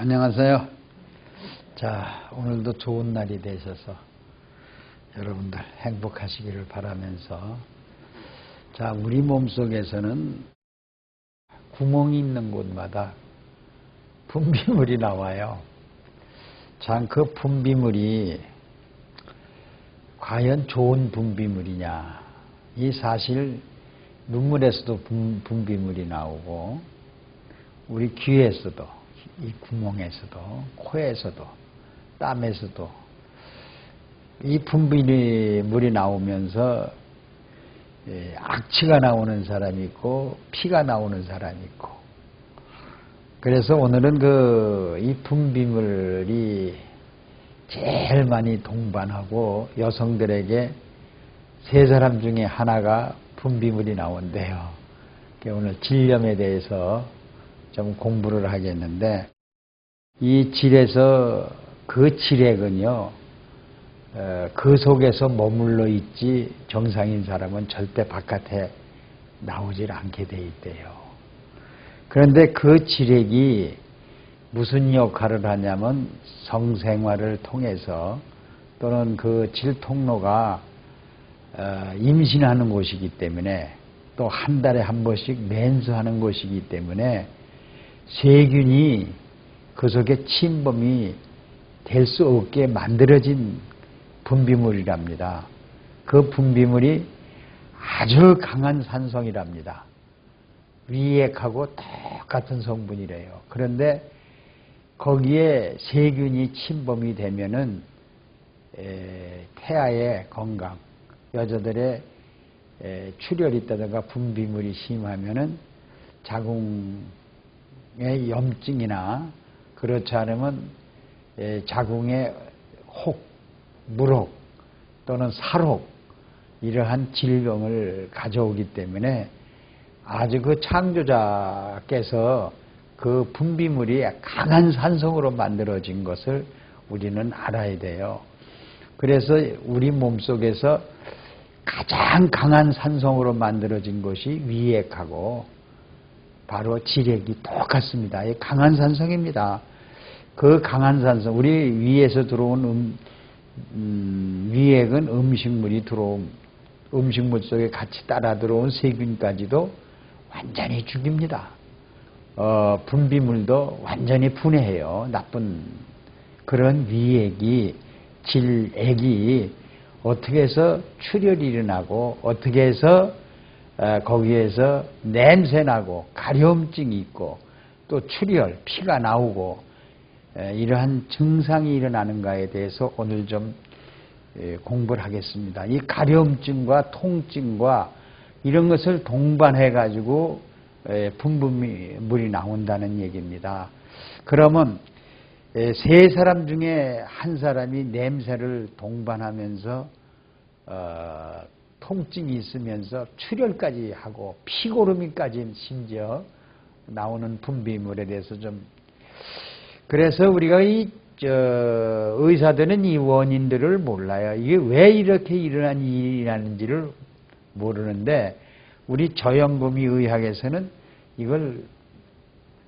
안녕하세요. 자, 오늘도 좋은 날이 되셔서 여러분들 행복하시기를 바라면서, 자, 우리 몸속에서는 구멍이 있는 곳마다 분비물이 나와요. 참, 그 분비물이 과연 좋은 분비물이냐? 이 사실 눈물에서도 분비물이 나오고, 우리 귀에서도, 이 구멍에서도, 코에서도, 땀에서도 이 분비물이 나오면서 악취가 나오는 사람이 있고 피가 나오는 사람이 있고, 그래서 오늘은 이 분비물이 제일 많이 동반하고 여성들에게 세 사람 중에 하나가 분비물이 나온대요. 오늘 질염에 대해서 좀 공부를 하겠는데, 이 질에서 그 질액은요, 그 속에서 머물러 있지 정상인 사람은 절대 바깥에 나오질 않게 돼 있대요. 그런데 그 질액이 무슨 역할을 하냐면, 성생활을 통해서 또는 그 질통로가 임신하는 곳이기 때문에, 또 한 달에 한 번씩 맨수하는 곳이기 때문에 세균이 그 속에 침범이 될 수 없게 만들어진 분비물이랍니다. 그 분비물이 아주 강한 산성이랍니다. 위액하고 똑같은 성분이래요. 그런데 거기에 세균이 침범이 되면은 태아의 건강, 여자들의 출혈이 있다든가 분비물이 심하면은 자궁의 염증이나, 그렇지 않으면 자궁의 혹, 물혹 또는 살혹, 이러한 질병을 가져오기 때문에 아주 그 창조자께서 그 분비물이 강한 산성으로 만들어진 것을 우리는 알아야 돼요. 그래서 우리 몸속에서 가장 강한 산성으로 만들어진 것이 위액하고 바로 질액이 똑같습니다. 강한 산성입니다. 그 강한 산성, 우리 위에서 들어온 위액은 음식물 속에 같이 따라 들어온 세균까지도 완전히 죽입니다. 분비물도 완전히 분해해요. 나쁜 그런 위액이, 질액이 어떻게 해서 출혈이 일어나고, 어떻게 해서 거기에서 냄새나고 가려움증이 있고 또 출혈, 피가 나오고 이러한 증상이 일어나는가에 대해서 오늘 좀 공부를 하겠습니다. 이 가려움증과 통증과 이런 것을 동반해 가지고 분비물이 나온다는 얘기입니다. 그러면 세 사람 중에 한 사람이 냄새를 동반하면서 통증이 있으면서 출혈까지 하고 피고름이까지 심지어 나오는 분비물에 대해서 좀, 그래서 우리가 의사들은 이 원인들을 몰라요. 이게 왜 이렇게 일어난 일이라는지를 모르는데, 우리 저연금이 의학에서는 이걸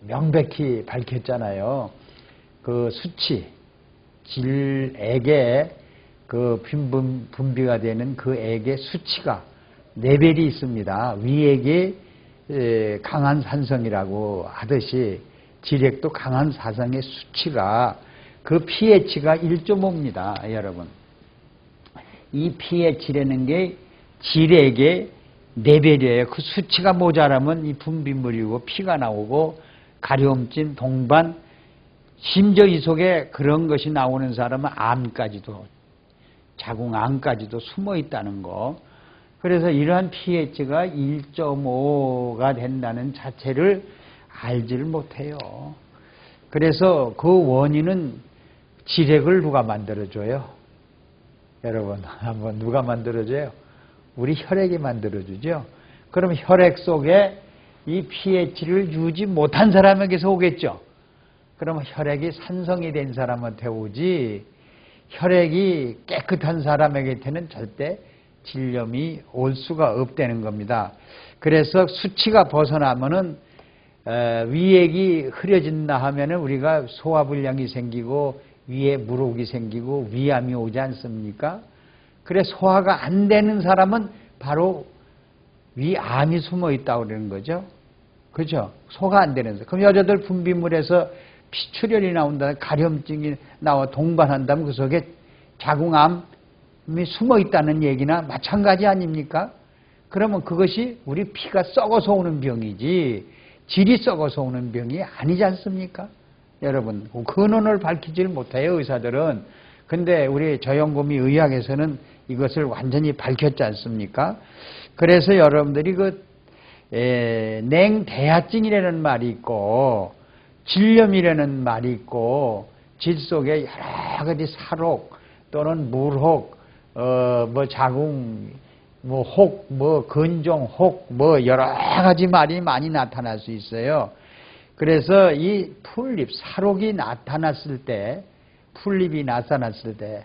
명백히 밝혔잖아요. 그 수치, 질액에 그 분비가 되는 그 액의 수치가 레벨이 있습니다. 위액이 강한 산성이라고 하듯이 질액도 강한 사상의 수치가, 그 pH가 1.5입니다. 여러분, 이 pH라는 게 질액의 레벨이에요. 그 수치가 모자라면 이 분비물이고 피가 나오고 가려움증, 동반, 심지어 이 속에 그런 것이 나오는 사람은 암까지도, 자궁암까지도 숨어 있다는 거. 그래서 이러한 pH가 1.5가 된다는 자체를 알지를 못해요. 그래서 그 원인은 질액을 누가 만들어줘요? 여러분, 한번 누가 만들어줘요? 우리 혈액이 만들어주죠. 그럼 혈액 속에 이 pH를 유지 못한 사람에게서 오겠죠. 그럼 혈액이 산성이 된 사람한테 오지, 혈액이 깨끗한 사람에게는 절대 질염이 올 수가 없다는 겁니다. 그래서 수치가 벗어나면은 위액이 흐려진다 하면은 우리가 소화불량이 생기고 위에 물혹이 생기고 위암이 오지 않습니까? 그래 소화가 안 되는 사람은 바로 위암이 숨어 있다고 그러는 거죠. 그죠? 소화가 안 되는 사람. 그럼 여자들 분비물에서 피출혈이 나온다면 가려움증이 나와 동반한다면 그 속에 자궁암이 숨어 있다는 얘기나 마찬가지 아닙니까? 그러면 그것이 우리 피가 썩어서 오는 병이지 질이 썩어서 오는 병이 아니지 않습니까? 여러분 근원을 밝히질 못해요 의사들은. 근데 우리 저영곰이 의학에서는 이것을 완전히 밝혔지 않습니까? 그래서 여러분들이 냉대하증이라는 말이 있고 질염이라는 말이 있고 질 속에 여러 가지 살혹 또는 물혹, 자궁, 혹, 근종, 혹, 여러 가지 말이 많이 나타날 수 있어요. 그래서 이 풀립, 살혹이 나타났을 때, 풀립이 나타났을 때,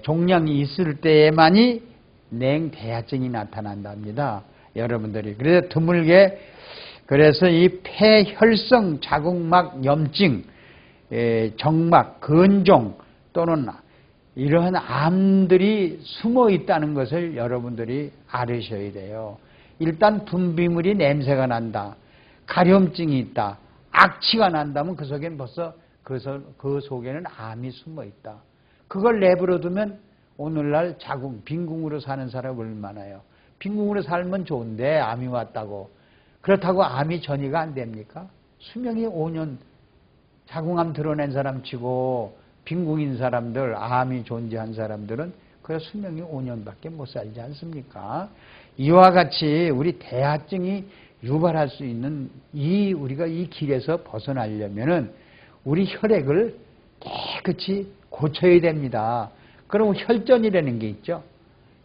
종양이 있을 때에만이 냉대하증이 나타난답니다. 여러분들이. 그래서 드물게, 그래서 이 폐혈성 자궁막 염증, 정막, 근종 또는 이러한 암들이 숨어 있다는 것을 여러분들이 알으셔야 돼요. 일단 분비물이 냄새가 난다. 가려움증이 있다. 악취가 난다면 그 속에는 벌써 그 속에는 암이 숨어 있다. 그걸 내버려두면 오늘날 자궁, 빈궁으로 사는 사람 얼마나요? 빈궁으로 살면 좋은데 암이 왔다고. 그렇다고 암이 전이가 안 됩니까? 수명이 5년, 자궁암 드러낸 사람 치고 빈궁인 사람들, 암이 존재한 사람들은 그 수명이 5년밖에 못 살지 않습니까? 이와 같이 우리 대하증이 유발할 수 있는 우리가 이 길에서 벗어나려면은 우리 혈액을 깨끗이 고쳐야 됩니다. 그럼 혈전이라는 게 있죠.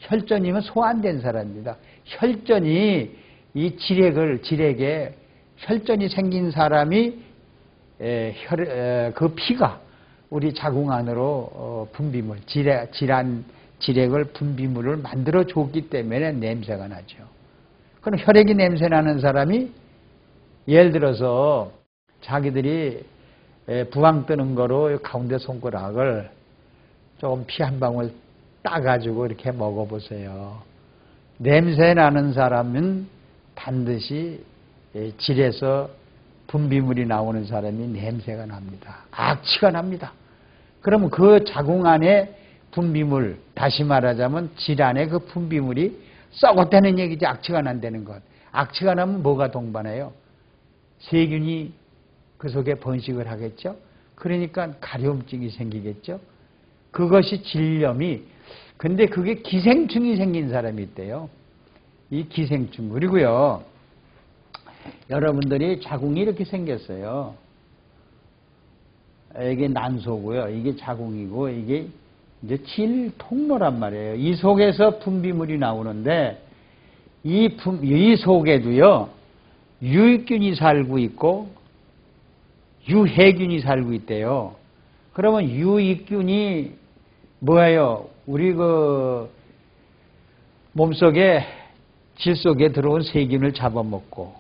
혈전이면 소환된 사람입니다. 혈전이 이 질액에 혈전이 생긴 사람이 그 피가 우리 자궁 안으로 분비물, 질환 질액을 분비물을 만들어 줬기 때문에 냄새가 나죠. 그럼 혈액이 냄새 나는 사람이 예를 들어서 자기들이 부항 뜨는 거로 가운데 손가락을 조금 피 한 방울 따가지고 이렇게 먹어보세요. 냄새 나는 사람은 반드시 질에서 분비물이 나오는 사람이 냄새가 납니다. 악취가 납니다. 그러면 그 자궁 안에 분비물, 다시 말하자면 질 안에 그 분비물이 썩었다는 얘기죠. 악취가 난다는 것. 악취가 나면 뭐가 동반해요? 세균이 그 속에 번식을 하겠죠. 그러니까 가려움증이 생기겠죠. 그것이 질염이, 근데 그게 기생충이 생긴 사람이 있대요. 이 기생충. 그리고요, 여러분들이 자궁이 이렇게 생겼어요. 이게 난소고요. 이게 자궁이고, 이게 이제 질 통로란 말이에요. 이 속에서 분비물이 나오는데, 이 속에도요, 유익균이 살고 있고, 유해균이 살고 있대요. 그러면 유익균이 뭐예요? 우리 몸속에, 질 속에 들어온 세균을 잡아먹고,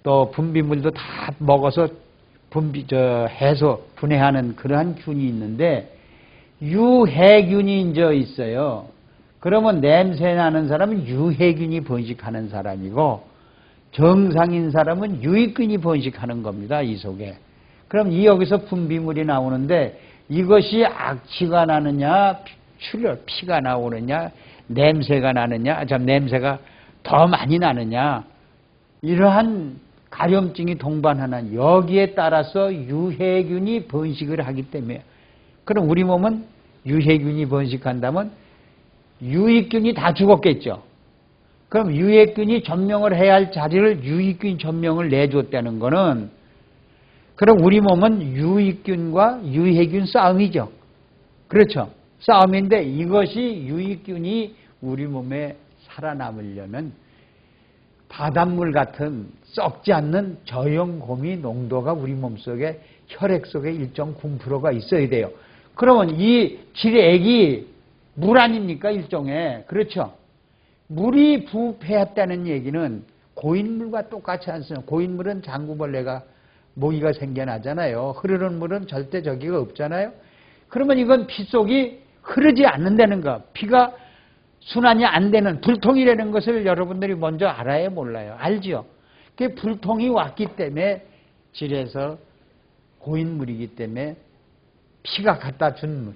또 분비물도 다 먹어서 분해하는 그러한 균이 있는데, 유해균이 이제 있어요. 그러면 냄새 나는 사람은 유해균이 번식하는 사람이고, 정상인 사람은 유익균이 번식하는 겁니다, 이 속에. 그럼 여기서 분비물이 나오는데, 이것이 악취가 나느냐, 출혈, 피가 나오느냐, 냄새가 나느냐, 냄새가 더 많이 나느냐, 이러한 가려움증이 동반하는 여기에 따라서 유해균이 번식을 하기 때문에. 그럼 우리 몸은 유해균이 번식한다면 유익균이 다 죽었겠죠. 그럼 유해균이 전명을 해야 할 자리를 유익균이 전명을 내줬다는 거는, 그럼 우리 몸은 유익균과 유해균 싸움이죠. 그렇죠. 싸움인데 이것이 유익균이 우리 몸에 살아남으려면 바닷물 같은 썩지 않는 저염곰이 농도가 우리 몸속에 혈액 속에 일정 9%가 있어야 돼요. 그러면 이 질액이 물 아닙니까? 일종의. 그렇죠. 물이 부패했다는 얘기는 고인물과 똑같지 않습니까? 고인물은 장구벌레가 모기가 생겨나잖아요. 흐르는 물은 절대 저기가 없잖아요. 그러면 이건 피 속이 흐르지 않는다는 거, 피가 순환이 안 되는 불통이라는 것을 여러분들이 먼저 알아야 몰라요. 알죠? 그 불통이 왔기 때문에 질에서 고인물이기 때문에 피가 갖다 준 물.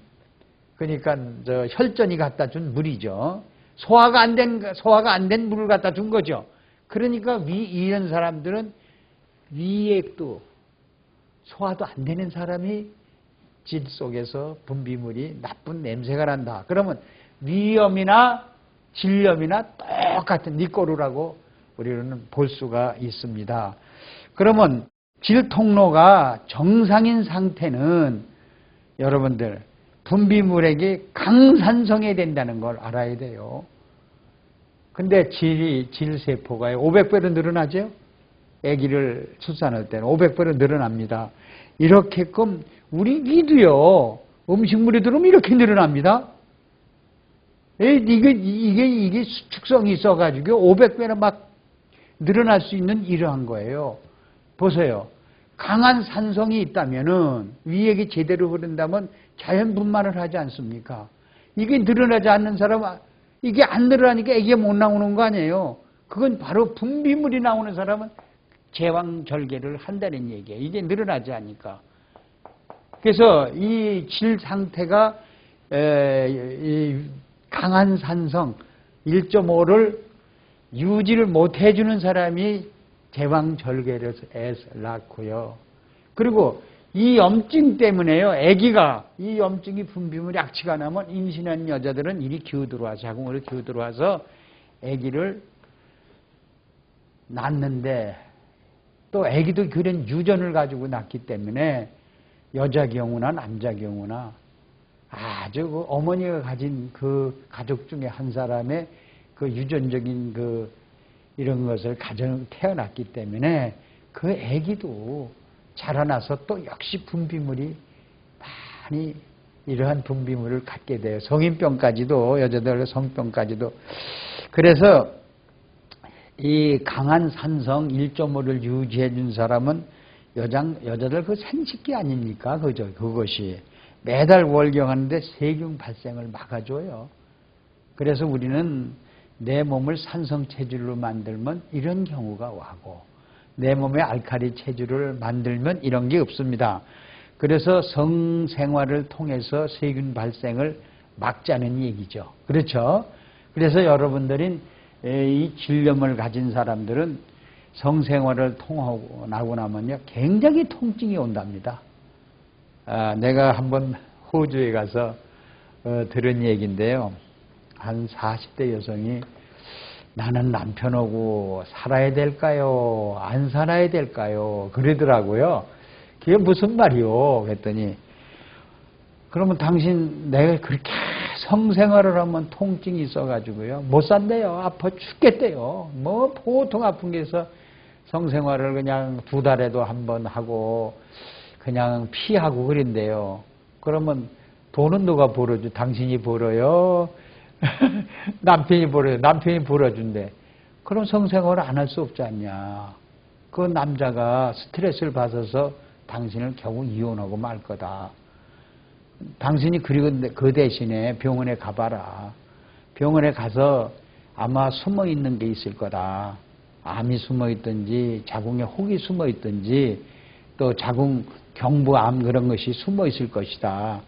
그러니까 저 혈전이 갖다 준 물이죠. 소화가 안 된 물을 갖다 준 거죠. 그러니까 이런 사람들은 위액도 소화도 안 되는 사람이 질 속에서 분비물이 나쁜 냄새가 난다. 그러면 위염이나 질염이나 똑같은 니꼬르라고 우리는 볼 수가 있습니다. 그러면 질 통로가 정상인 상태는 여러분들 분비물에게 강산성해야 된다는 걸 알아야 돼요. 근데 질세포가 500배로 늘어나죠? 아기를 출산할 때는 500배로 늘어납니다. 이렇게끔 우리 위도요, 음식물이 들어오면 이렇게 늘어납니다. 이게 수축성이 있어가지고 500배나 막 늘어날 수 있는 이러한 거예요. 보세요. 강한 산성이 있다면은 위액이 제대로 흐른다면 자연 분만을 하지 않습니까? 이게 늘어나지 않는 사람은 이게 안 늘어나니까 애기가 못 나오는 거 아니에요. 그건 바로 분비물이 나오는 사람은 제왕절개를 한다는 얘기예요. 이게 늘어나지 않으니까. 그래서 이 질 상태가 강한 산성 1.5를 유지를 못 해주는 사람이 제왕절개를 낳고요. 그리고 이 염증 때문에요. 아기가 이 염증이 분비물이 악취가 나면 임신한 여자들은 이리 기어들어와서 자궁으로 기어들어와서 아기를 낳는데 또 아기도 그런 유전을 가지고 낳기 때문에 여자 경우나 남자 경우나 아주 그 어머니가 가진 그 가족 중에 한 사람의 그 유전적인 그 이런 것을 태어났기 때문에 그 아기도 자라나서 또 역시 분비물이 많이 이러한 분비물을 갖게 돼요. 성인병까지도 여자들 성병까지도. 그래서 이 강한 산성 1.5를 유지해 준 사람은 여자들 그 생식기 아닙니까? 그것이 매달 월경하는데 세균 발생을 막아줘요. 그래서 우리는 내 몸을 산성 체질로 만들면 이런 경우가 와고 내 몸에 알칼리 체질을 만들면 이런 게 없습니다. 그래서 성생활을 통해서 세균 발생을 막자는 얘기죠. 그렇죠? 그래서 여러분들이 이 질염을 가진 사람들은 성생활을 통하고 나고 나면요 굉장히 통증이 온답니다. 내가 한번 호주에 가서 들은 얘기인데요. 한 40대 여성이 나는 남편하고 살아야 될까요? 안 살아야 될까요? 그러더라고요. 그게 무슨 말이요? 그랬더니 그러면 당신 내가 그렇게 성생활을 하면 통증이 있어가지고요. 못 산대요. 아파 죽겠대요. 뭐 보통 아픈 게 있어 성생활을 그냥 2달에도 한 번 하고 그냥 피하고 그런데요. 그러면 돈은 누가 벌어줘? 당신이 벌어요? 남편이 벌어요. 남편이 벌어준대. 그럼 성생활을 안 할 수 없지 않냐. 그 남자가 스트레스를 받아서 당신을 결국 이혼하고 말 거다. 당신이 그리고 그 대신에 병원에 가봐라. 병원에 가서 아마 숨어 있는 게 있을 거다. 암이 숨어 있든지 자궁에 혹이 숨어 있든지 또 자궁 경부암 그런 것이 숨어 있을 것이다.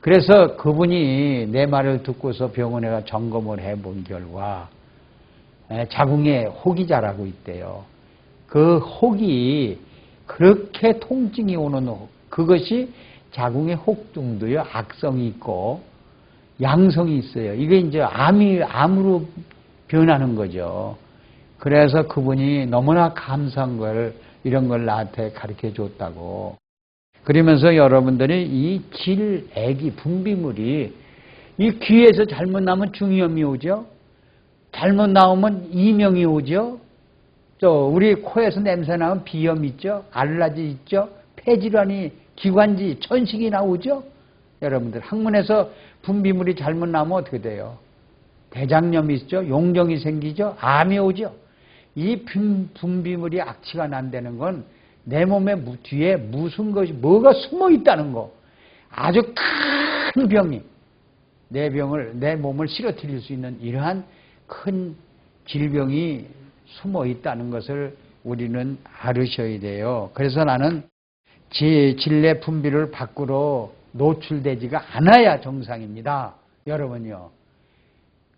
그래서 그분이 내 말을 듣고서 병원에 가 점검을 해본 결과 자궁에 혹이 자라고 있대요. 그 혹이 그렇게 통증이 오는 혹, 그것이 자궁의 혹중도요 악성이 있고 양성이 있어요. 이게 이제 암으로 변하는 거죠. 그래서 그분이 너무나 감사한 걸 이런 걸 나한테 가르쳐 줬다고. 그러면서 여러분들이 이 질액이 분비물이 이 귀에서 잘못 나오면 중이염이 오죠. 잘못 나오면 이명이 오죠. 또 우리 코에서 냄새 나면 비염 있죠. 알러지 있죠. 폐질환이 기관지 천식이 나오죠. 여러분들 항문에서 분비물이 잘못 나오면 어떻게 돼요? 대장염이 있죠. 용종이 생기죠. 암이 오죠. 이 분비물이 악취가 난다는 건 내 몸의 뒤에 무슨 것이 뭐가 숨어 있다는 거. 아주 큰 병이 내 몸을 쓰러뜨릴 수 있는 이러한 큰 질병이 숨어 있다는 것을 우리는 알으셔야 돼요. 그래서 나는 질내 분비를 밖으로 노출되지가 않아야 정상입니다. 여러분요.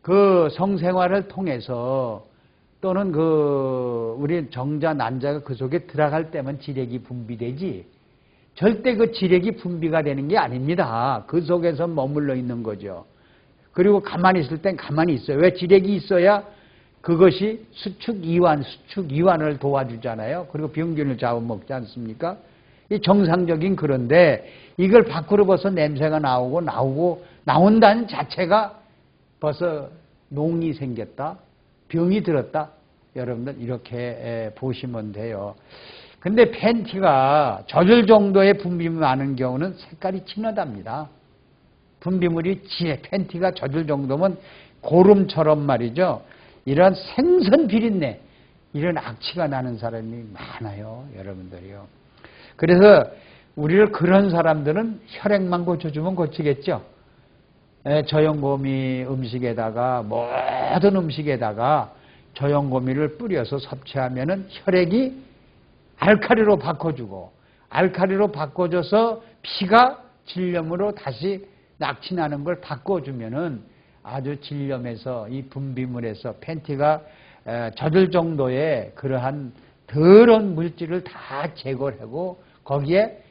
그 성생활을 통해서 또는 우리 정자, 난자가 그 속에 들어갈 때만 지력이 분비되지 절대 그 지력이 분비가 되는 게 아닙니다. 그 속에서 머물러 있는 거죠. 그리고 가만히 있을 땐 가만히 있어요. 왜? 지력이 있어야 그것이 수축 이완을 도와주잖아요. 그리고 병균을 잡아먹지 않습니까? 이 정상적인 그런데 이걸 밖으로 벌써 냄새가 나온다는 자체가 벌써 농이 생겼다. 병이 들었다. 여러분들 이렇게 보시면 돼요. 근데 팬티가 젖을 정도의 분비물이 많은 경우는 색깔이 진하답니다. 분비물이 팬티가 젖을 정도면 고름처럼 말이죠. 이런 생선 비린내, 이런 악취가 나는 사람이 많아요. 여러분들이요. 그래서 우리를 그런 사람들은 혈액만 고쳐주면 고치겠죠. 저염고미 음식에다가 모든 음식에다가 저염고미를 뿌려서 섭취하면은 혈액이 알칼리로 바꿔주고 알칼리로 바꿔줘서 피가 질염으로 다시 낙치나는 걸 바꿔주면은 아주 질염에서 이 분비물에서 팬티가 젖을 정도의 그러한 더러운 물질을 다 제거를 하고 거기에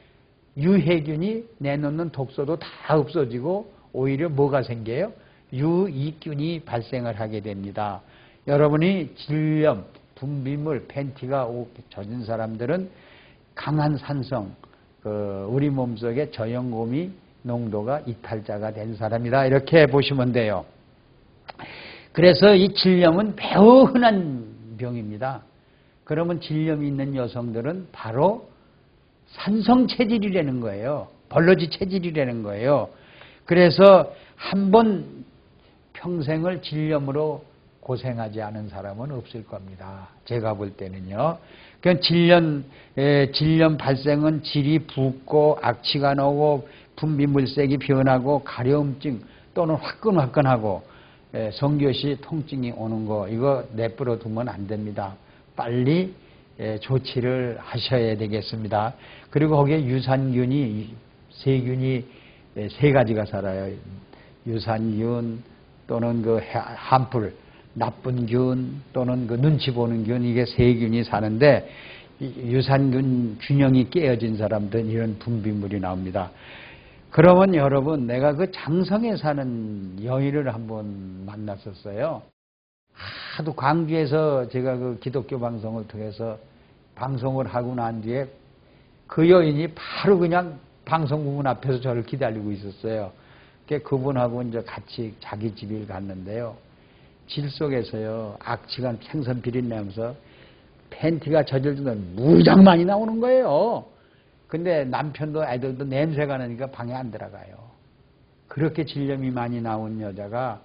유해균이 내놓는 독소도 다 없어지고 오히려 뭐가 생겨요? 유익균이 발생을 하게 됩니다. 여러분이 질염, 분비물, 팬티가 젖은 사람들은 강한 산성, 우리 몸속에 저염고미 농도가 이탈자가 된 사람이다. 이렇게 보시면 돼요. 그래서 이 질염은 매우 흔한 병입니다. 그러면 질염이 있는 여성들은 바로 산성 체질이라는 거예요. 벌러지 체질이라는 거예요. 그래서 한 번 평생을 질염으로 고생하지 않은 사람은 없을 겁니다. 제가 볼 때는요. 그러니까 질염 발생은 질이 붓고 악취가 나고 분비물색이 변하고 가려움증 또는 화끈화끈하고 성교시 통증이 오는 거 이거 내버려 두면 안 됩니다. 빨리 조치를 하셔야 되겠습니다. 그리고 거기에 유산균이 세균이 세 가지가 살아요. 유산균 또는 한풀 나쁜 균 또는 눈치 보는 균 이게 세균이 사는데 유산균 균형이 깨어진 사람들은 이런 분비물이 나옵니다. 그러면 여러분 내가 장성에 사는 여인을 한번 만났었어요. 하도 광주에서 제가 기독교 방송을 통해서 방송을 하고 난 뒤에 그 여인이 바로 그냥 방송국문 앞에서 저를 기다리고 있었어요. 그분하고 이제 같이 자기 집을 갔는데요. 질 속에서요, 악취가 생선 비린내면서 팬티가 젖을 정도로 무장 많이 나오는 거예요. 근데 남편도 애들도 냄새가 나니까 방에 안 들어가요. 그렇게 질염이 많이 나온 여자가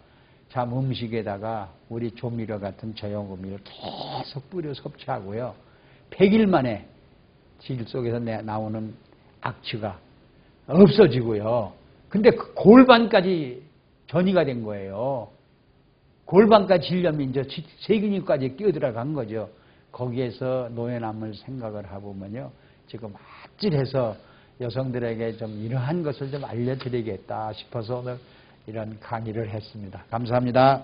참 음식에다가 우리 조미료 같은 저염고미를 계속 뿌려 섭취하고요. 100일 만에 질 속에서 나오는 악취가 없어지고요. 근데 그 골반까지 전이가 된 거예요. 골반까지 질염이 이제 세균까지 끼어들어간 거죠. 거기에서 노예남을 생각을 해보면요. 지금 아찔해서 여성들에게 좀 이러한 것을 좀 알려드리겠다 싶어서 오늘 이런 강의를 했습니다. 감사합니다.